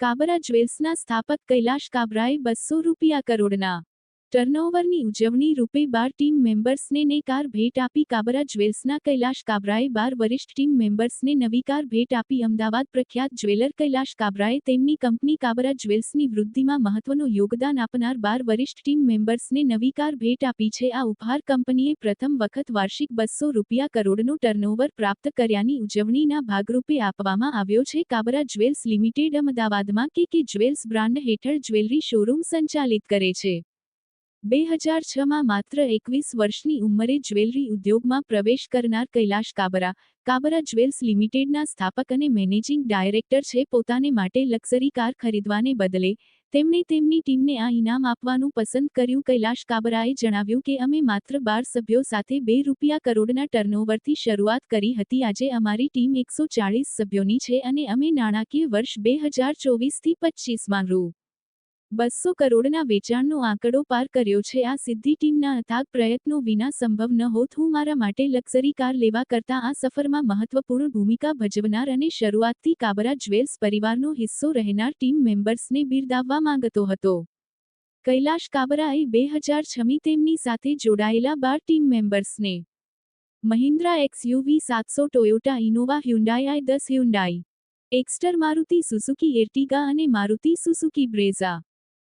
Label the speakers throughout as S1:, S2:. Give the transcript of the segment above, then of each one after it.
S1: કાબરા જ્વેલ્સના સ્થાપક કૈલાશ કાબરાએ 200 રૂપિયા કરોડના ટર્નઓવરની ઉજવણી રૂપે 12 ટીમ મેમ્બર્સને ને કાર ભેટ આપી. કાબરા જ્વેલ્સના કૈલાશ કાબરાએ 12 વરિષ્ઠ ટીમ મેમ્બર્સને નવી કાર ભેટ આપી. અમદાવાદ પ્રખ્યાત જ્વેલર કૈલાશ કાબરાએ તેમની કંપની કાબરા જ્વેલ્સની વૃદ્ધિમાં મહત્વનું યોગદાન આપનાર 12 વરિષ્ઠ ટીમ મેમ્બર્સને નવી કાર ભેટ આપી છે. આ ઉપહાર કંપનીએ પ્રથમ વખત વાર્ષિક 200 રૂપિયા કરોડનું ટર્નઓવર પ્રાપ્ત કર્યાની ઉજવણીના ભાગરૂપે આપવામાં આવ્યો છે. કાબરા જ્વેલ્સ લિમિટેડ અમદાવાદમાં કે જ્વેલ્સ બ્રાન્ડ હેઠળ જ્વેલરી શોરૂમ સંચાલિત કરે છે. 2006માં માત્ર 21 વર્ષની ઉંમરે જ્વેલરી ઉદ્યોગમાં પ્રવેશ કરનાર કૈલાશ કાબરા, કાબરા જ્વેલ્સ લિમિટેડના સ્થાપક અને મેનેજિંગ ડાયરેક્ટર છે. પોતાને માટે લક્ઝરી કાર ખરીદવાને બદલે તેમણે તેમની ટીમને આ ઇનામ આપવાનું પસંદ કર્યું. કૈલાશ કાબરાએ જણાવ્યું કે અમે માત્ર 12 સભ્યો સાથે 2 રૂપિયા કરોડના ટર્નઓવરથી શરૂઆત કરી હતી. આજે અમારી ટીમ 140 સભ્યોની છે અને અમે નાણાકીય વર્ષ 2024થી 25માં રૂ. 200 કરોડના વેચાણનો આંકડો પાર કર્યો છે. આ સિદ્ધિ ટીમના અથાગ પ્રયત્નો વિના સંભવ ન હોત. હું મારા માટે લક્ઝરી કાર લેવા કરતાં આ સફરમાં મહત્વપૂર્ણ ભૂમિકા ભજવનાર અને શરૂઆતથી કાબરા જ્વેલ્સ પરિવારનો હિસ્સો રહેનાર ટીમ મેમ્બર્સને બિરદાવવા માંગતો હતો. કૈલાશ કાબરાએ 2006માં તેમની સાથે જોડાયેલા 12 ટીમ મેમ્બર્સને Mahindra XUV 700, Toyota Innova, Hyundai i10, Hyundai Exter, Maruti Suzuki Ertiga અને મારુતિ સુઝુકી બ્રેઝા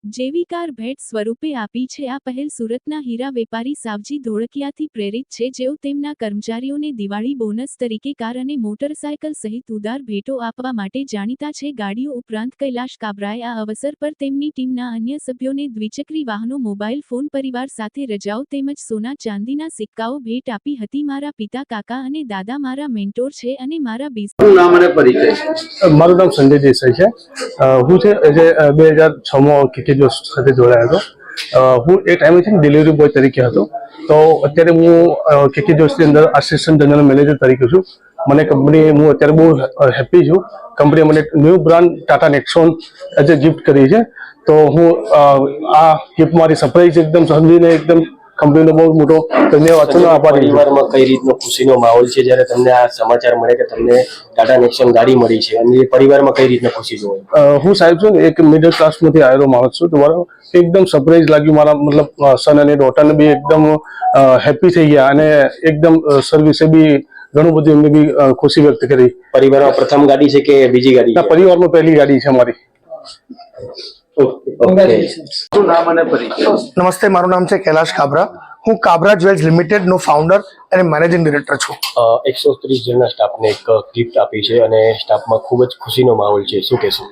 S1: જેવી કાર ભેટ સ્વરૂપે આપી છે. આ પહેલ સુરતના હીરા વેપારી સાવજી ધોળકિયાથી પ્રેરિત છે, જેઓ તેમના કર્મચારીઓને દિવાળી બોનસ તરીકે કાર અને મોટરસાયકલ સહિત ઉદાર ભેટો આપવા માટે જાણીતા છે. ગાડીઓ ઉપરાંત કૈલાશ કાબરાએ આ અવસર પર તેમની ટીમના અન્ય સભ્યોને દ્વિચક્રી વાહનો, મોબાઈલ ફોન, પરિવાર સાથે રજાઓ તેમજ સોના ચાંદીના સિક્કાઓ ભેટ આપી હતી. મારા પિતા, કાકા અને દાદા મારા મેન્ટોર છે અને મારા
S2: મારું નામ સંજય દેસાઈ છે. હું છે જે 2006માં સાથે જોડાયો હતો. હું એ ટાઈમે છે ને ડિલિવરી બોય તરીકે હતો. તો અત્યારે હું કેકે જોશની અંદર આસિસ્ટન્ટ જનરલ મેનેજર તરીકે છું. મને કંપની, હું અત્યારે બહુ હેપી છું. કંપનીએ મને new brand Tata Nexon as a gift કરી છે. તો હું આ ગિફ્ટ મારી સરપ્રાઈઝ એકદમ સમજીને એકદમ કંપનીનો બહુ મોટો ધન્યવાદ છું.
S3: પરિવારમાં કઈ રીતનો ખુશીનો માહોલ છે જ્યારે તમને આ સમાચાર મળે કે તમને ટાટા નેક્સોન ગાડી મળી છે, અને પરિવારમાં કઈ રીતનો ખુશી જોવાય?
S2: હું સાહેબ છું ને એક મિડલ ક્લાસમાંથી આવેલો માણસ છું. તો બરાબર એકદમ સરપ્રાઈઝ લાગ્યું. મારા મતલબ સન અને ડોટરને બી એકદમ હેપી થઈ ગયા અને એકદમ સર્વિસે બી ઘણું બધું એમને બી ખુશી વ્યક્ત કરી.
S3: પરિવારમાં પ્રથમ ગાડી છે કે બીજી ગાડી?
S2: પરિવારમાં પહેલી ગાડી છે અમારી.
S4: નમસ્તે, મારું નામ છે કૈલાશ કાબરા. હું કાબરા જ્વેલ્સ લિમિટેડ નો ફાઉન્ડર અને મેનેજિંગ ડિરેક્ટર છું.
S3: 130 જણના સ્ટાફને એક ગિફ્ટ આપી છે અને સ્ટાફમાં ખૂબ જ ખુશીનો માહોલ છે, શું કહેશો?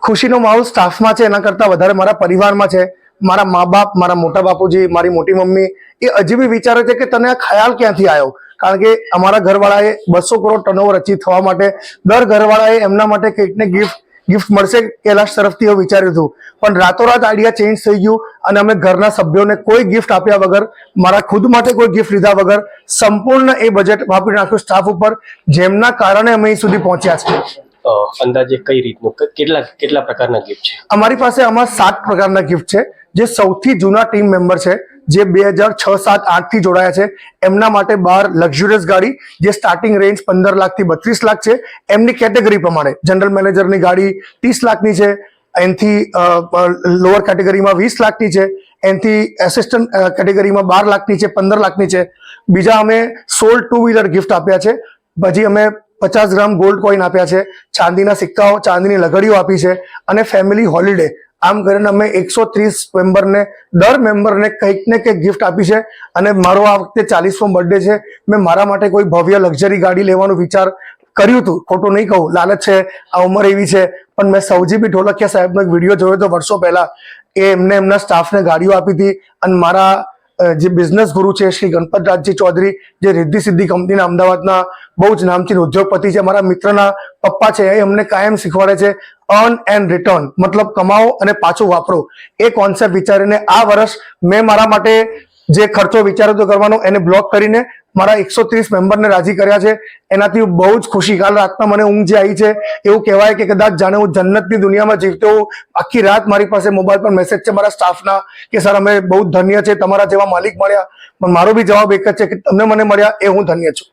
S4: ખુશીનો માહોલ સ્ટાફમાં છે, એના કરતાં વધારે મારા પરિવારમાં છે. મારા મા બાપ, મારા મોટા બાપુજી, મારી મોટી મમ્મી એ હજી બી વિચારે છે કે તને આ ખ્યાલ ક્યાંથી આવ્યો. કારણ કે અમારા ઘરવાળાએ 200 કરોડ ટર્નઓવર અચીવ થવા માટે દર ઘરવાળાએ એમના માટે કંઈક ને ગિફ્ટ મળશે કૈલાશ તરફથી એવું વિચાર્યું હતું. પણ રાતોરાત આઈડિયા ચેન્જ થઈ ગયું અને અમે ઘરના સભ્યોને કોઈ ગિફ્ટ આપ્યા વગર, મારા ખુદ માટે કોઈ ગિફ્ટ લીધા વગર સંપૂર્ણ એ બજેટ વાપરી નાખ્યું સ્ટાફ ઉપર, જેમના કારણે અમે અહીં સુધી પહોંચ્યા છે.
S3: અંદાજે કઈ રીતનું, કેટલા પ્રકારના ગિફ્ટ છે
S4: અમારી પાસે? આમાં 7 પ્રકારના ગિફ્ટ છે. જે સૌથી જૂના ટીમ મેમ્બર છે, જે 2006, 7, 8 થી જોડાયા છે, એમના માટે 12 લક્ઝુરિયસ ગાડી, જે સ્ટાર્ટિંગ રેન્જ 15 લાખથી 32 લાખ છે. એમની કેટેગરી પ્રમાણે જનરલ મેનેજરની ગાડી 30 લાખની છે, એનથી લોઅર કેટેગરીમાં 20 લાખની છે, એનથી એસિસ્ટન્ટ કેટેગરીમાં 12 લાખની છે, 15 લાખની છે. બીજા અમે 16 ટુ વ્હીલર ગિફ્ટ આપ્યા છે. પછી અમે 50 ગ્રામ ગોલ્ડ કોઈન આપ્યા છે, ચાંદીના સિક્કાઓ, ચાંદીની લઘડીઓ આપી છે અને ફેમિલી હોલિડે. આમ કરીને અમે 130 મેમ્બરને, દર મેમ્બરને કંઈક ને કંઈક ગિફ્ટ આપી છે. અને મારો આ વખતે 40મો બર્થડે છે. મેં મારા માટે કોઈ ભવ્ય લક્ઝરી ગાડી લેવાનો વિચાર કર્યું હતું, ખોટું નહીં કહું, લાલચ છે, આ ઉંમર એવી છે. પણ મેં સૌજી બી ઢોલકિયા સાહેબનો એક વિડીયો જોયો હતો વર્ષો પહેલા. એમને એમના સ્ટાફને ગાડીઓ આપી હતી. અને મારા જે બિઝનેસ ગુરુ છે શ્રી ગણપતરાજજી ચૌધરી, જે રિદ્ધિ સિદ્ધિ કંપનીના અમદાવાદના બહુ જ નામચીન ઉદ્યોગપતિ છે, મારા મિત્રના પપ્પા છે, એ અમને કાયમ શીખવાડે છે અર્ન એન્ડ રિટર્ન, મતલબ કમાઓ અને પાછું વાપરો. એ કોન્સેપ્ટ વિચારીને આ વર્ષ મેં મારા માટે જે ખર્ચો વિચાર્યો હતો કરવાનો, એને બ્લોક કરીને મારા 130 મેમ્બરને રાજી કર્યા છે. એનાથી બહુ જ ખુશી. કાલ રાતના મને ઊંઘ જે આવી છે એવું કહેવાય કે કદાચ જાણે હું જન્નતની દુનિયામાં જીવતો હોઉં. આખી રાત મારી પાસે મોબાઈલ પર મેસેજ છે મારા સ્ટાફના કે સર અમે બહુ ધન્ય છે, તમારા જેવા માલિક મળ્યા. પણ મારો બી જવાબ એક જ છે કે તમને મને મળ્યા એ હું ધન્ય છું.